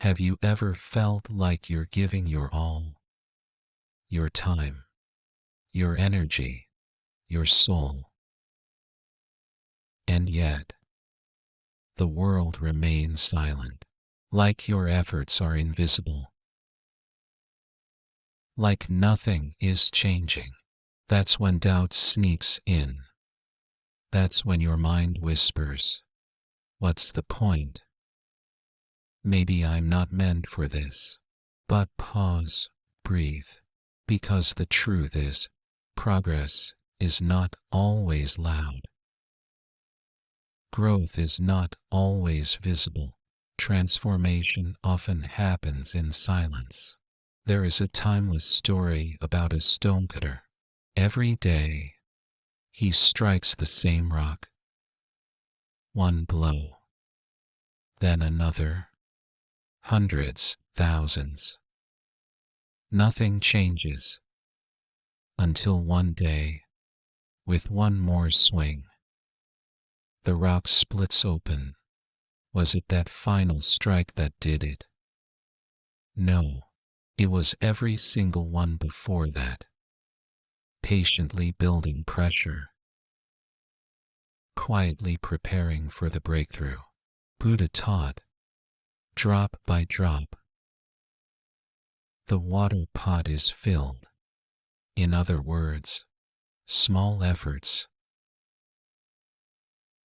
Have you ever felt like you're giving your all, your time, your energy, your soul, and yet the world remains silent, like your efforts are invisible, like nothing is changing? That's when doubt sneaks in. That's when your mind whispers, "What's the point? Maybe I'm not meant for this." But pause, breathe, because the truth is, progress is not always loud. Growth is not always visible. Transformation often happens in silence. There is a timeless story about a stonecutter. Every day, he strikes the same rock. One blow, then another, hundreds, thousands. Nothing changes until one day, with one more swing, the rock splits open. Was it that final strike that did it? No, it was every single one before that, patiently building pressure, quietly preparing for the breakthrough. Buddha taught, drop by drop, the water pot is filled. In other words, small efforts,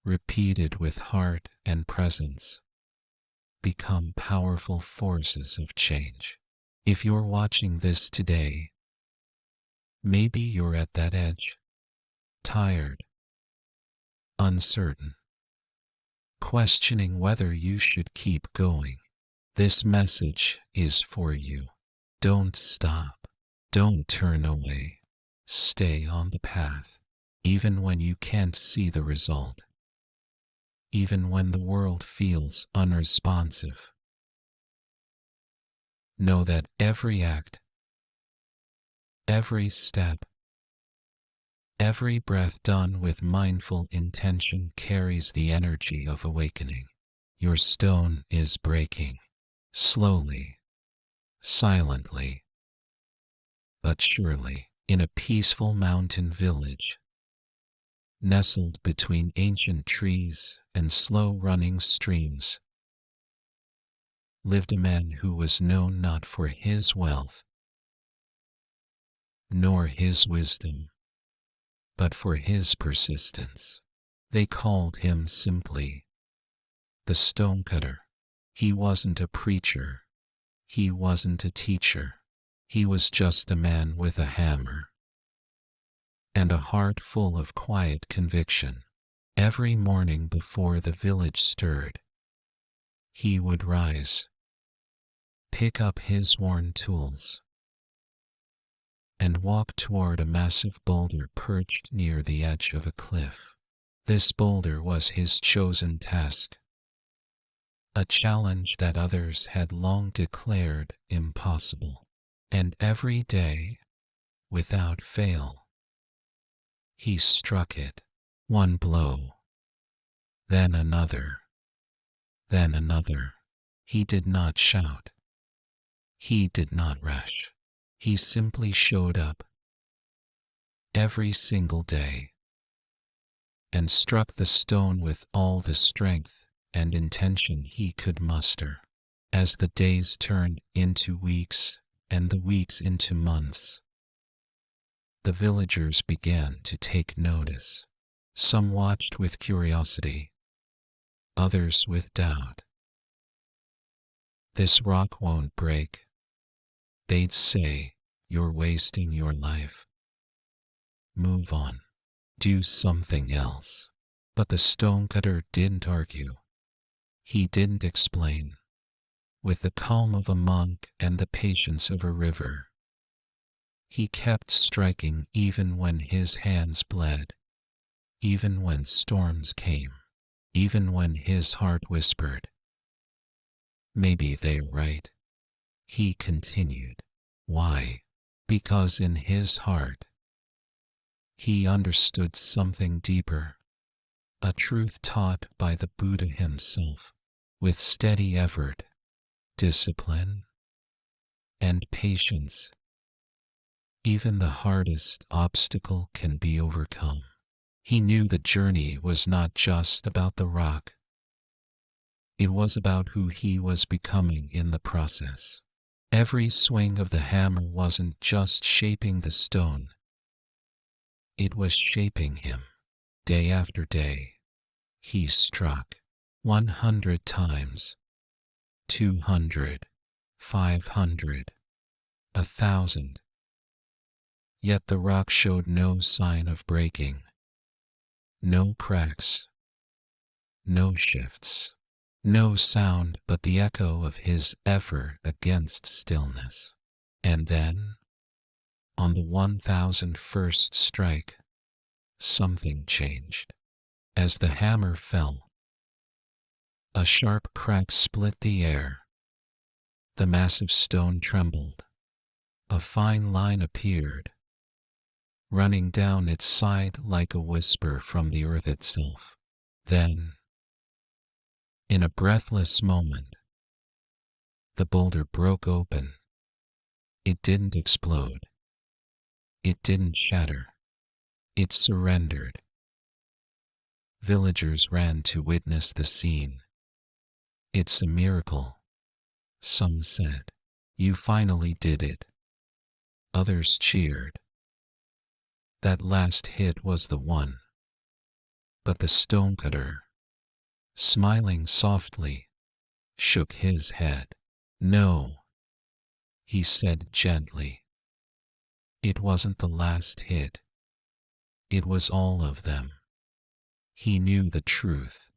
repeated with heart and presence, become powerful forces of change. If you're watching this today, maybe you're at that edge, tired, uncertain, questioning whether you should keep going. This message is for you. Don't stop. Don't turn away. Stay on the path, even when you can't see the result, even when the world feels unresponsive. Know that every act, every step, every breath done with mindful intention carries the energy of awakening. Your stone is breaking, slowly, silently, but surely. In a peaceful mountain village, nestled between ancient trees and slow-running streams, lived a man who was known not for his wealth, nor his wisdom, but for his persistence. They called him simply the stonecutter. He wasn't a preacher. He wasn't a teacher. He was just a man with a hammer and a heart full of quiet conviction. Every morning before the village stirred, he would rise, pick up his worn tools, and walk toward a massive boulder perched near the edge of a cliff. This boulder was his chosen task, a challenge that others had long declared impossible. And every day, without fail, he struck it, one blow, then another, then another. He did not shout. He did not rush. He simply showed up every single day and struck the stone with all the strength and intention he could muster. As the days turned into weeks and the weeks into months, the villagers began to take notice. Some watched with curiosity, others with doubt. "This rock won't break," they'd say. "You're wasting your life. Move on. Do something else." But the stonecutter didn't argue. He didn't explain. With the calm of a monk and the patience of a river, he kept striking even when his hands bled, even when storms came, even when his heart whispered, "Maybe they're right." He continued. Why? Because in his heart, he understood something deeper, a truth taught by the Buddha himself. With steady effort, discipline, and patience. Even the hardest obstacle can be overcome. He knew the journey was not just about the rock. It was about who he was becoming in the process. Every swing of the hammer wasn't just shaping the stone. It was shaping him. Day after day, he struck 100 times, 200, 500, 1,000. Yet the rock showed no sign of breaking. No cracks, no shifts, no sound but the echo of his effort against stillness. And then, on the 1001st strike, something changed. As the hammer fell, a sharp crack split the air. The massive stone trembled. A fine line appeared, running down its side like a whisper from the earth itself. Then, in a breathless moment, the boulder broke open. It didn't explode. It didn't shatter. It surrendered. Villagers ran to witness the scene. "It's a miracle," some said. "You finally did it." Others cheered. That last hit was the one. But the stonecutter, smiling softly, shook his head. "No," he said gently. "It wasn't the last hit. It was all of them." He knew the truth.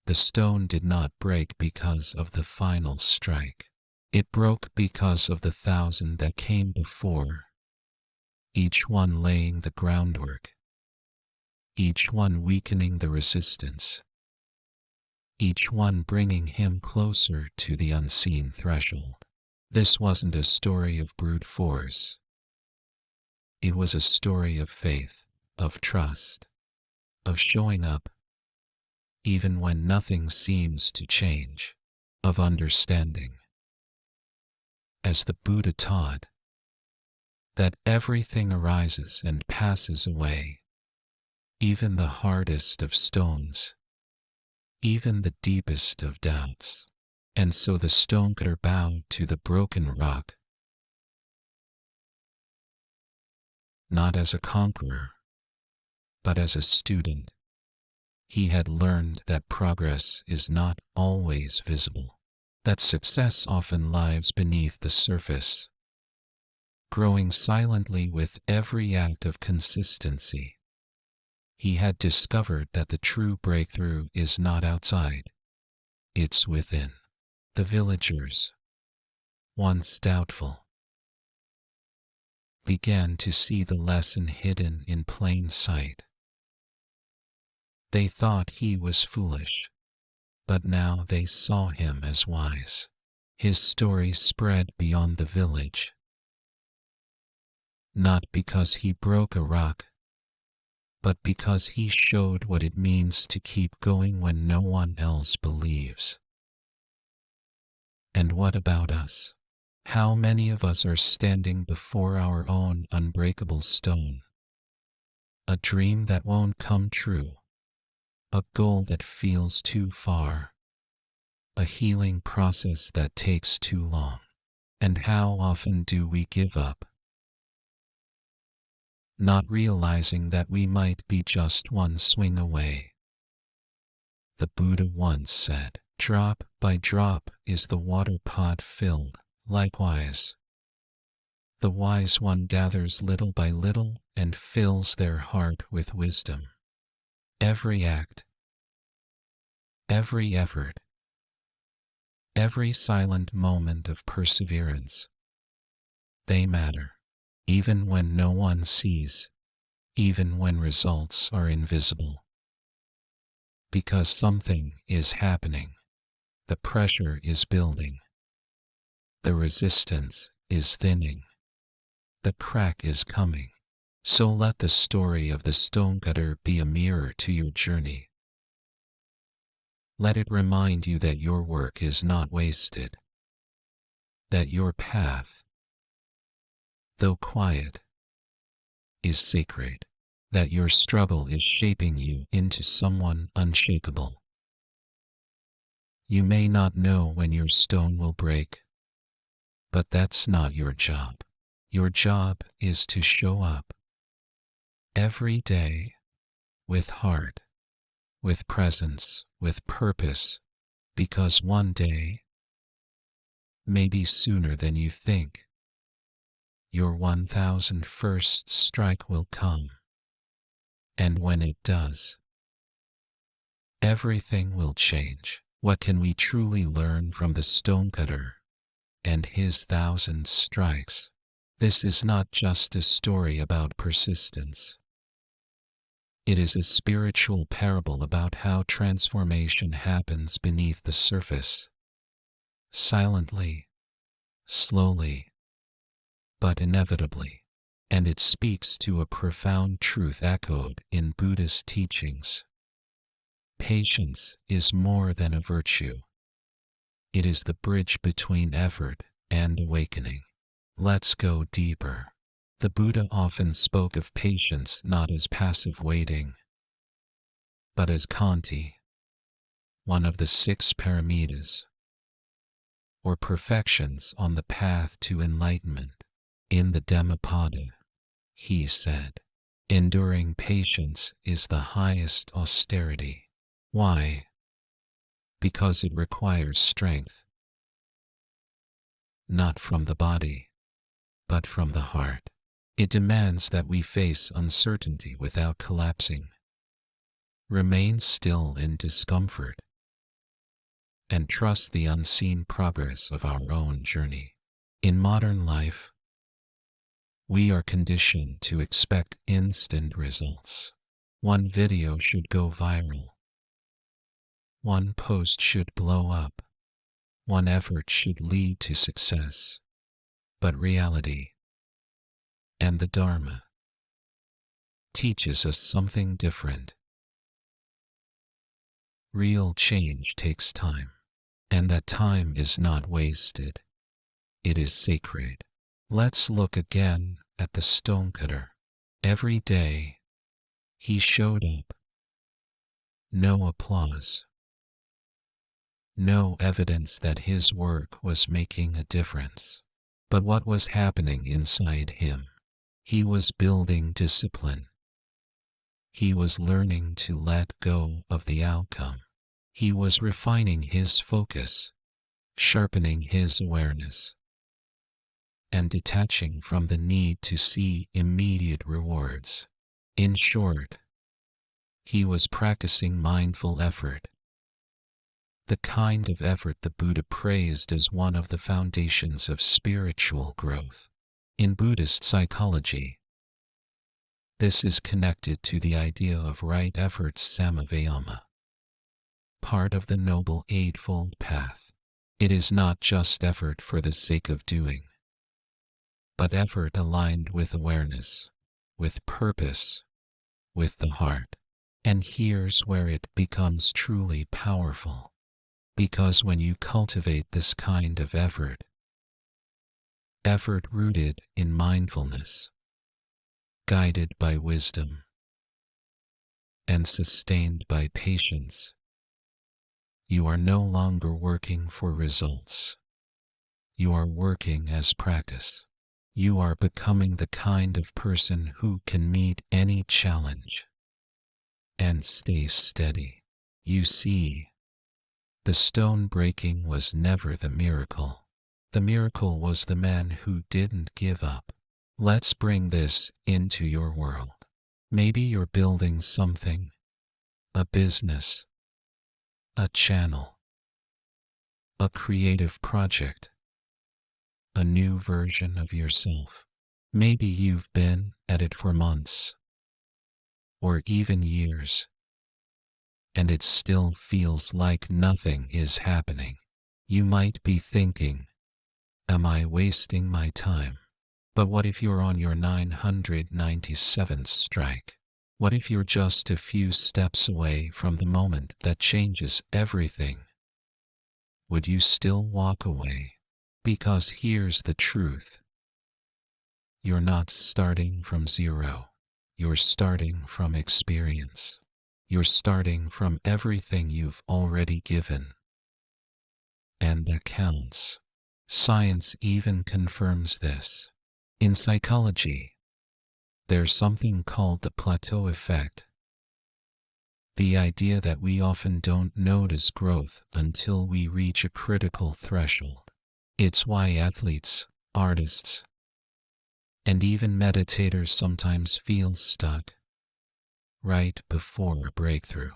The stone did not break because of the final strike. It broke because of the 1,000 that came before, each one laying the groundwork, each one weakening the resistance, each one bringing him closer to the unseen threshold. This wasn't a story of brute force. It was a story of faith, of trust, of showing up, even when nothing seems to change, of understanding. As the Buddha taught, that everything arises and passes away, even the hardest of stones, even the deepest of doubts. And so the stonecutter bowed to the broken rock, not as a conqueror, but as a student. He had learned that progress is not always visible, that success often lies beneath the surface, growing silently with every act of consistency. He had discovered that the true breakthrough is not outside, it's within. The villagers, once doubtful, began to see the lesson hidden in plain sight. They thought he was foolish, but now they saw him as wise. His story spread beyond the village, not because he broke a rock, but because he showed what it means to keep going when no one else believes. And what about us? How many of us are standing before our own unbreakable stone? A dream that won't come true, a goal that feels too far, a healing process that takes too long. And how often do we give up? Not realizing that we might be just one swing away. The Buddha once said, "Drop by drop is the water pot filled. Likewise, the wise one gathers little by little and fills their heart with wisdom." Every act, every effort, every silent moment of perseverance, they matter, even when no one sees, even when results are invisible. Because something is happening, the pressure is building, the resistance is thinning, the crack is coming. So let the story of the stonecutter be a mirror to your journey. Let it remind you that your work is not wasted, that your path, though quiet, is sacred, that your struggle is shaping you into someone unshakable. You may not know when your stone will break, but that's not your job. Your job is to show up every day with heart, with presence, with purpose, because one day, maybe sooner than you think, your 1001st strike will come. And when it does, everything will change. What can we truly learn from the stonecutter and his 1,000 strikes? This is not just a story about persistence. It is a spiritual parable about how transformation happens beneath the surface, silently, slowly, but inevitably. And it speaks to a profound truth echoed in Buddhist teachings. Patience is more than a virtue. It is the bridge between effort and awakening. Let's go deeper. The Buddha often spoke of patience not as passive waiting, but as khanti, one of the 6 paramitas, or perfections on the path to enlightenment. In the Dhammapada, he said, enduring patience is the highest austerity. Why? Because it requires strength, not from the body, but from the heart. It demands that we face uncertainty without collapsing, remain still in discomfort, and trust the unseen progress of our own journey. In modern life, we are conditioned to expect instant results. One video should go viral. One post should blow up. One effort should lead to success. But reality and the Dharma teaches us something different. Real change takes time, and that time is not wasted. It is sacred. Let's look again at the stonecutter. Every day, he showed up. No applause. No evidence that his work was making a difference. But what was happening inside him? He was building discipline. He was learning to let go of the outcome. He was refining his focus, sharpening his awareness, and detaching from the need to see immediate rewards. In short, he was practicing mindful effort, the kind of effort the Buddha praised as one of the foundations of spiritual growth. In Buddhist psychology, this is connected to the idea of right effort samavayama, part of the Noble Eightfold Path. It is not just effort for the sake of doing, but effort aligned with awareness, with purpose, with the heart. And here's where it becomes truly powerful. Because when you cultivate this kind of effort rooted in mindfulness, guided by wisdom, and sustained by patience, you are no longer working for results. You are working as practice. You are becoming the kind of person who can meet any challenge and stay steady. You see, the stone breaking was never the miracle. The miracle was the man who didn't give up. Let's bring this into your world. Maybe you're building something, a business, a channel, a creative project, a new version of yourself. Maybe you've been at it for months, or even years, and it still feels like nothing is happening. You might be thinking, am I wasting my time? But what if you're on your 997th strike? What if you're just a few steps away from the moment that changes everything? Would you still walk away? Because here's the truth. You're not starting from zero. You're starting from experience. You're starting from everything you've already given. And that counts. Science even confirms this. In psychology, there's something called the plateau effect. The idea that we often don't notice growth until we reach a critical threshold. It's why athletes, artists, and even meditators sometimes feel stuck right before a breakthrough.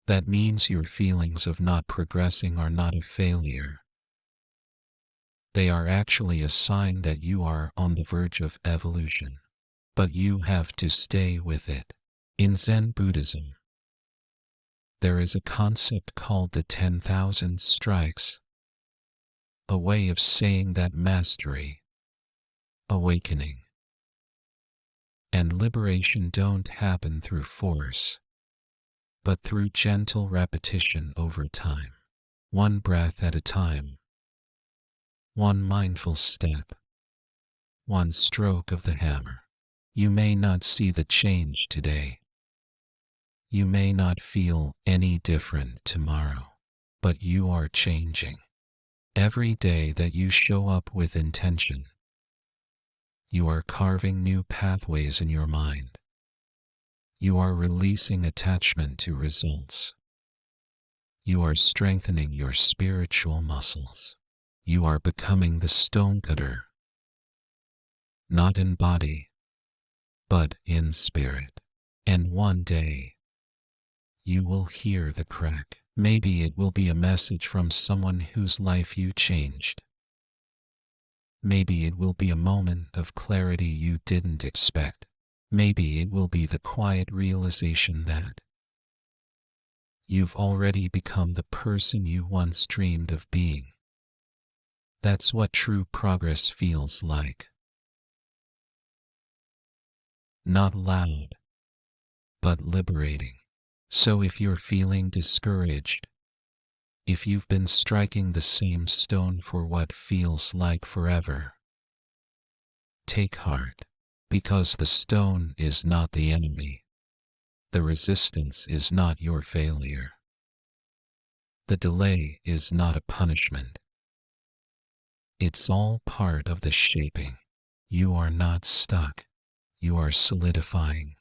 That means your feelings of not progressing are not a failure. They are actually a sign that you are on the verge of evolution. But you have to stay with it. In Zen Buddhism, there is a concept called the 10,000 strikes, a way of saying that mastery, awakening, and liberation don't happen through force, but through gentle repetition over time. One breath at a time, one mindful step, one stroke of the hammer. You may not see the change today. You may not feel any different tomorrow, but you are changing. Every day that you show up with intention, you are carving new pathways in your mind. You are releasing attachment to results. You are strengthening your spiritual muscles. You are becoming the stonecutter, not in body, but in spirit. And one day, you will hear the crack. Maybe it will be a message from someone whose life you changed. Maybe it will be a moment of clarity you didn't expect. Maybe it will be the quiet realization that you've already become the person you once dreamed of being. That's what true progress feels like. Not loud, but liberating. So if you're feeling discouraged, if you've been striking the same stone for what feels like forever, take heart, because the stone is not the enemy. The resistance is not your failure. The delay is not a punishment. It's all part of the shaping. You are not stuck. You are solidifying.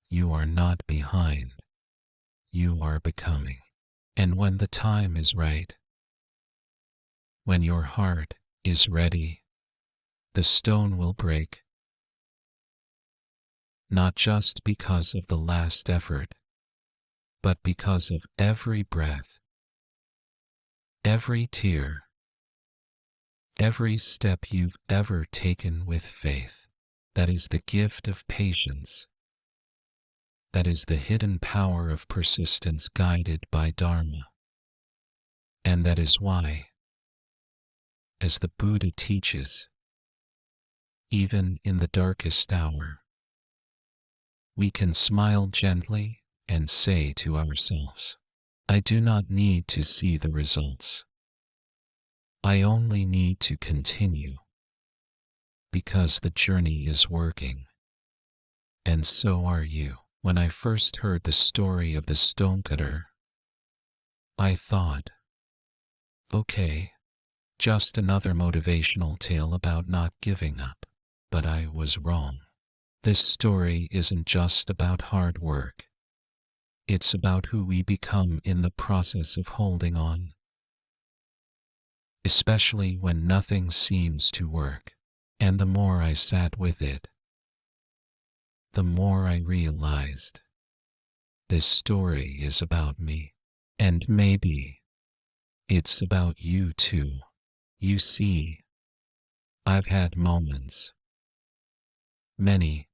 You are not behind. You are becoming. And when the time is right, when your heart is ready, the stone will break. Not just because of the last effort, but because of every breath, every tear, every step you've ever taken with faith. That is the gift of patience. That is the hidden power of persistence guided by Dharma. And that is why, as the Buddha teaches, even in the darkest hour, we can smile gently and say to ourselves, I do not need to see the results. I only need to continue, because the journey is working. And so are you. When I first heard the story of the stonecutter, I thought, okay, just another motivational tale about not giving up. But I was wrong. This story isn't just about hard work. It's about who we become in the process of holding on. Especially when nothing seems to work. And the more I sat with it, the more I realized this story is about me. And maybe it's about you too. You see, I've had moments, many,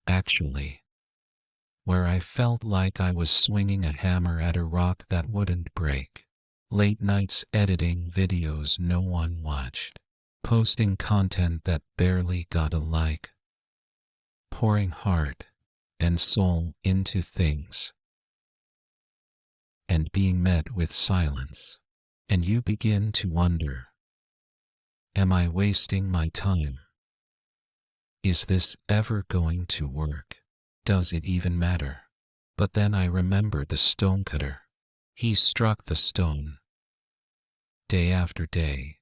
actually, where I felt like I was swinging a hammer at a rock that wouldn't break. Late nights editing videos no one watched, posting content that barely got a like, pouring heart and soul into things, and being met with silence. And you begin to wonder, Am I wasting my time? Is this ever going to work? Does it even matter? But then I remembered the stonecutter. He struck the stone, day after day,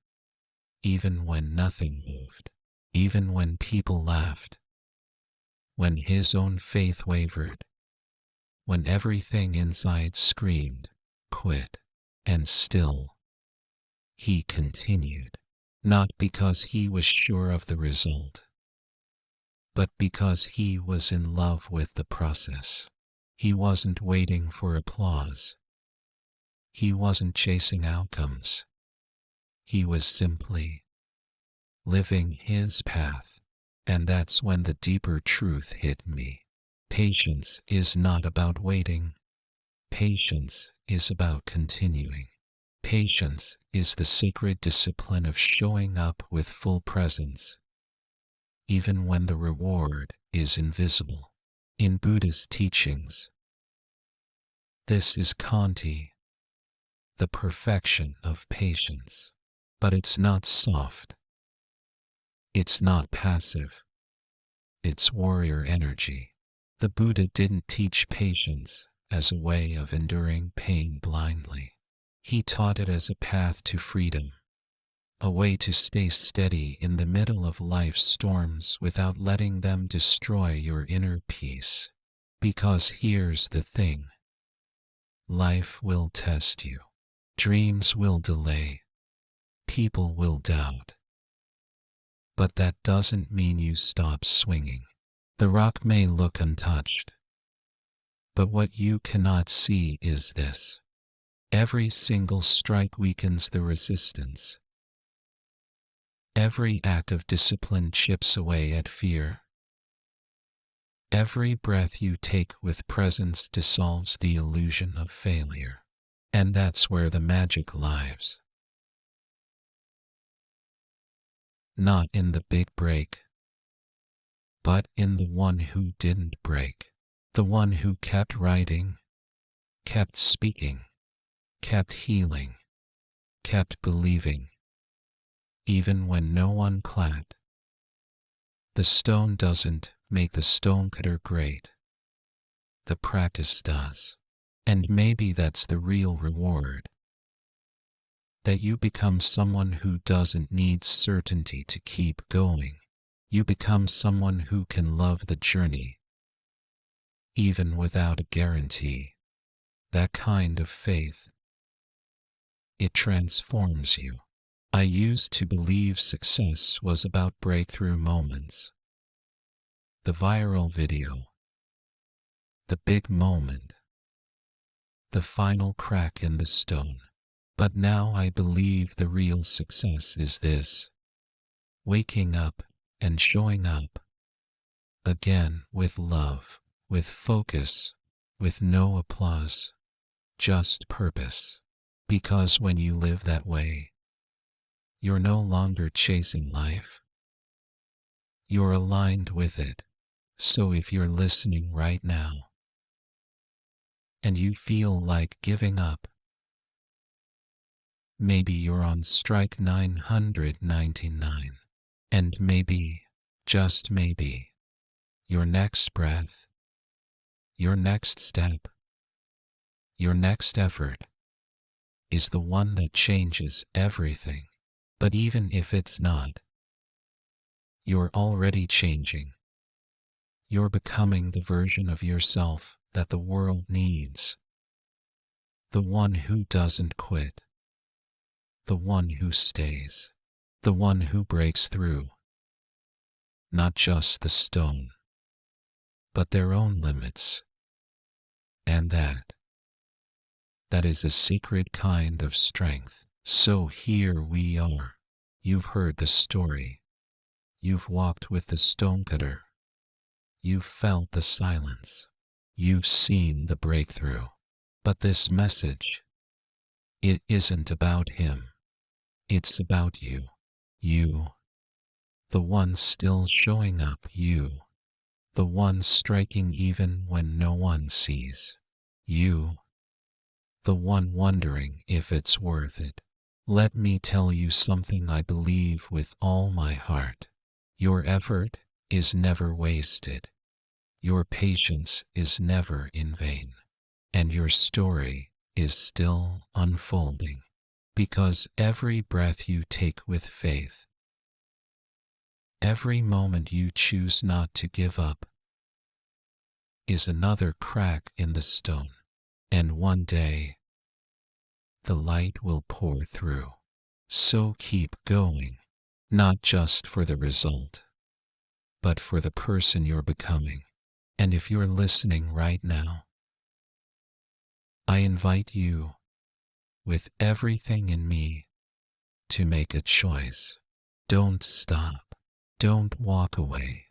even when nothing moved, even when people laughed, when his own faith wavered, when everything inside screamed, quit, and still, he continued, not because he was sure of the result, but because he was in love with the process. He wasn't waiting for applause. He wasn't chasing outcomes. He was simply living his path. And that's when the deeper truth hit me. Patience is not about waiting. Patience is about continuing. Patience is the sacred discipline of showing up with full presence, even when the reward is invisible. In Buddhist teachings, this is Kanti, the perfection of patience. But it's not soft. It's not passive. It's warrior energy. The Buddha didn't teach patience as a way of enduring pain blindly. He taught it as a path to freedom, a way to stay steady in the middle of life's storms without letting them destroy your inner peace. Because here's the thing. Life will test you. Dreams will delay. People will doubt. But that doesn't mean you stop swinging. The rock may look untouched, but what you cannot see is this. Every single strike weakens the resistance. Every act of discipline chips away at fear. Every breath you take with presence dissolves the illusion of failure. And that's where the magic lies. Not in the big break, but in the one who didn't break. The one who kept writing, kept speaking, kept healing, kept believing, even when no one clapped. The stone doesn't make the stonecutter great. The practice does. And maybe that's the real reward. That you become someone who doesn't need certainty to keep going. You become someone who can love the journey, even without a guarantee. That kind of faith, it transforms you. I used to believe success was about breakthrough moments. The viral video, the big moment, the final crack in the stone. But now I believe the real success is this: waking up and showing up again with love, with focus, with no applause, just purpose. Because when you live that way, you're no longer chasing life. You're aligned with it. So if you're listening right now and you feel like giving up, maybe you're on strike 999, and maybe, just maybe, your next breath, your next step, your next effort is the one that changes everything. But even if it's not, you're already changing. You're becoming the version of yourself that the world needs. The one who doesn't quit. The one who stays. The one who breaks through. Not just the stone, but their own limits. And that is a sacred kind of strength. So here we are. You've heard the story. You've walked with the stonecutter. You've felt the silence. You've seen the breakthrough. But this message, it isn't about him. It's about you. You. The one still showing up. You. The one striking even when no one sees. You. The one wondering if it's worth it. Let me tell you something I believe with all my heart. Your effort is never wasted. Your patience is never in vain. And your story is still unfolding. Because every breath you take with faith, every moment you choose not to give up, is another crack in the stone. And one day, the light will pour through. So keep going, not just for the result, but for the person you're becoming. And if you're listening right now, I invite you, with everything in me, to make a choice. Don't stop. Don't walk away.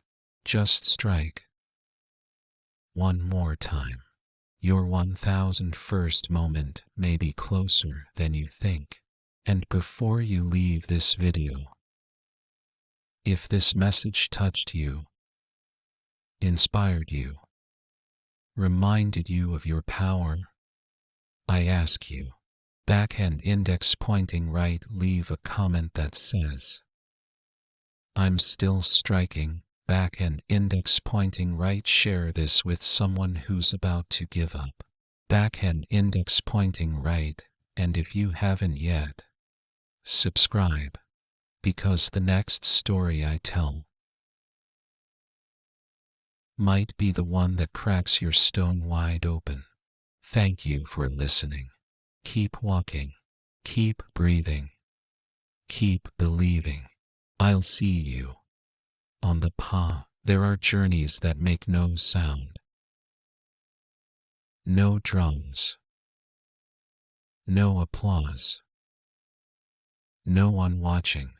Just strike. One more time. Your 1001st moment may be closer than you think. And before you leave this video, if this message touched you, inspired you, reminded you of your power, I ask you, backhand index pointing right, leave a comment that says, I'm still striking. Backhand index pointing right, share this with someone who's about to give up. Backhand index pointing right, and if you haven't yet, subscribe, because the next story I tell might be the one that cracks your stone wide open. Thank you for listening. Keep walking, keep breathing, keep believing. I'll see you on the path. There are journeys that make no sound, no drums, no applause, no one watching,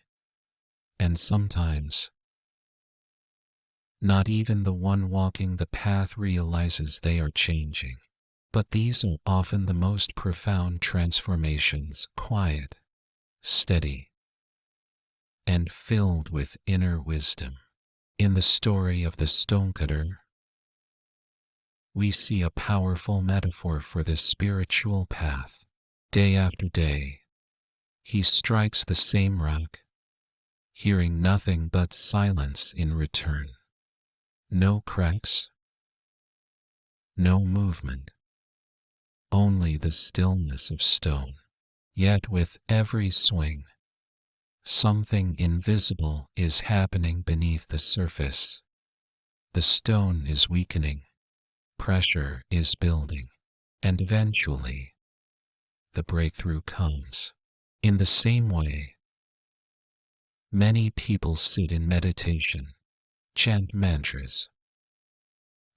and sometimes not even the one walking the path realizes they are changing. But these are often the most profound transformations, quiet, steady, and filled with inner wisdom. In the story of the stonecutter, we see a powerful metaphor for the spiritual path. Day after day, he strikes the same rock, hearing nothing but silence in return. No cracks, no movement, only the stillness of stone. Yet with every swing, something invisible is happening beneath the surface. The stone is weakening, pressure is building, and eventually, the breakthrough comes. In the same way, many people sit in meditation, chant mantras,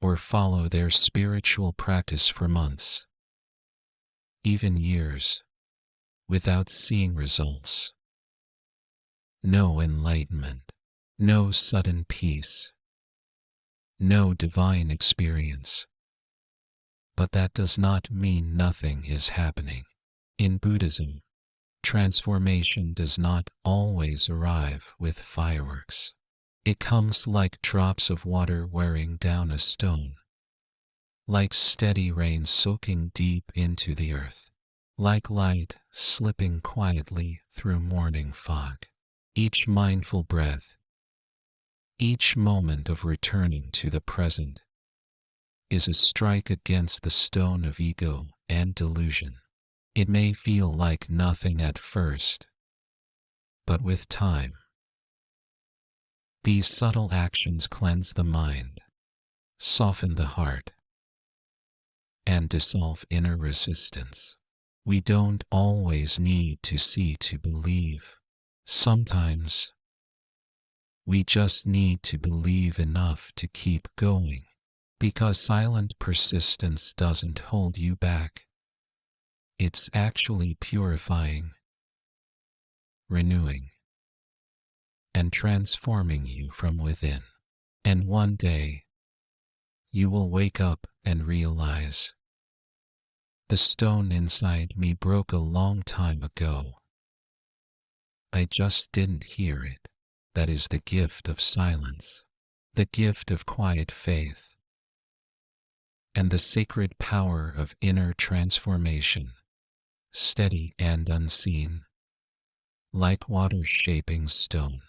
or follow their spiritual practice for months, even years, without seeing results. No enlightenment, no sudden peace, no divine experience. But that does not mean nothing is happening. In Buddhism, transformation does not always arrive with fireworks. It comes like drops of water wearing down a stone, like steady rain soaking deep into the earth, like light slipping quietly through morning fog. Each mindful breath, each moment of returning to the present, is a strike against the stone of ego and delusion. It may feel like nothing at first, but with time, these subtle actions cleanse the mind, soften the heart, and dissolve inner resistance. We don't always need to see to believe. Sometimes, we just need to believe enough to keep going, because silent persistence doesn't hold you back. It's actually purifying, renewing, and transforming you from within. And one day, you will wake up and realize, the stone inside me broke a long time ago. I just didn't hear it. That is the gift of silence, the gift of quiet faith, and the sacred power of inner transformation, steady and unseen, like water shaping stone.